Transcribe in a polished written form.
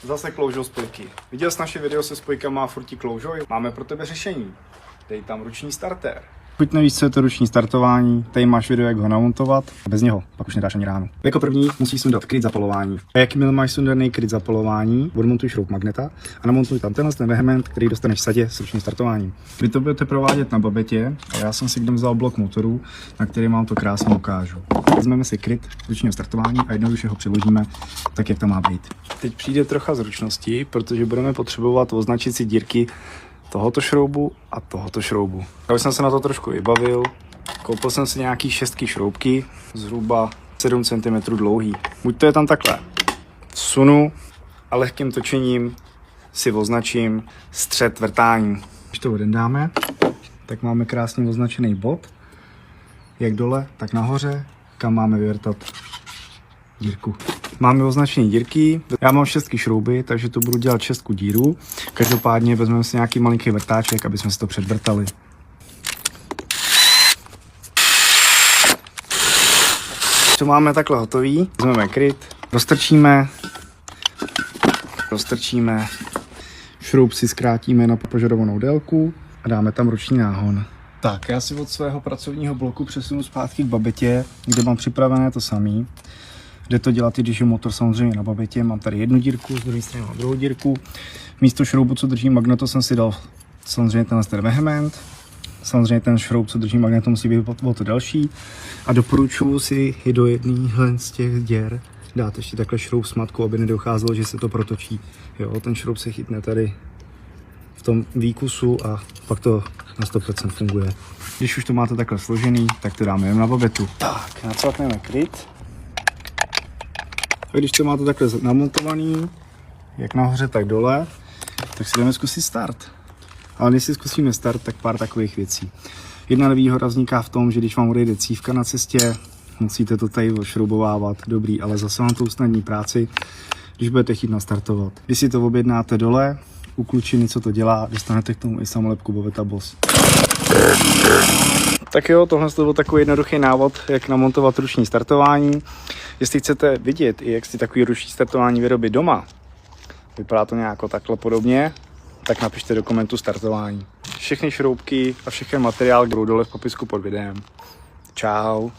Zase kloužou spojky. Viděl jsi naše video se spojkama a furt ti kloužou? Máme pro tebe řešení. Dej tam ruční startér. Pokud nevíš, co je to ruční startování, tady máš video, jak ho namontovat. Bez něho pak už nedáš ani ránu. Jako první musíš sundat kryt zapalování. A jakmile máš sundaný kryt zapalování, odmontuj šroub magneta a namontuj tam ten vehement, který dostaneš v sadě s ručním startováním. Vy to budete provádět na babetě a já jsem si kde vzal blok motorů, na který vám to krásně ukážu. Vezmeme si kryt ručního startování a jednoduše ho přiložíme tak, jak to má být. Teď přijde trocha zručnosti, protože budeme potřebovat označit si dírky tohoto šroubu a tohoto šroubu. Já už jsem se na to trošku vybavil. Koupil jsem si nějaký 6 šroubky, zhruba 7 cm dlouhý. Buď to je tam takhle vsunu a lehkým točením si označím střed vrtání. Když to odendáme, tak máme krásně označený bod, jak dole, tak nahoře, kam máme vyvrtat dírku. Máme označené dírky, já mám 6 šrouby, takže to budu dělat 6 dírů. Každopádně vezmeme si nějaký malinký vrtáček, aby jsme si to předvrtali. To máme takhle hotový, vezmeme kryt, roztrčíme, šroub si zkrátíme na požadovanou délku a dáme tam ruční náhon. Tak, já si od svého pracovního bloku přesunu zpátky k babetě, kde mám připravené to samé. Jde to dělat, i když je motor samozřejmě na babetě. Mám tady jednu dírku, z druhé strany mám druhou dírku. Místo šroubu, co drží magneto, jsem si dal samozřejmě ten vehement. Samozřejmě ten šroub, co drží magneto, musí být o to další. A doporučuji si i do jedné z těch děr dát ještě takhle šroub s matkou, aby nedocházelo, že se to protočí. Jo, ten šroub se chytne tady v tom výkusu a pak to na 100% funguje. Když už to máte takhle složený, tak to dáme jen na babetu. Tak, nacvakneme kryt. A když to máte takhle namontovaný, jak nahoře, tak dole, tak si jdeme zkusit start. Ale než si zkusíme start, tak pár takových věcí. Jedna nevýhoda vzniká v tom, že když vám odejde cívka na cestě, musíte to tady ošroubovávat, dobrý, ale zase vám to usnadní práci, když budete chtít nastartovat. Když si to objednáte dole, u klučiny, co to dělá, dostanete k tomu i samolepku Boveta Boss. Tak jo, tohle byl takový jednoduchý návod, jak namontovat ruční startování. Jestli chcete vidět, i jak si takový ruční startování vyrobit doma, vypadá to nějak takhle podobně, tak napište do komentu startování. Všechny šroubky a všechny materiál budou dole v popisku pod videem. Čau.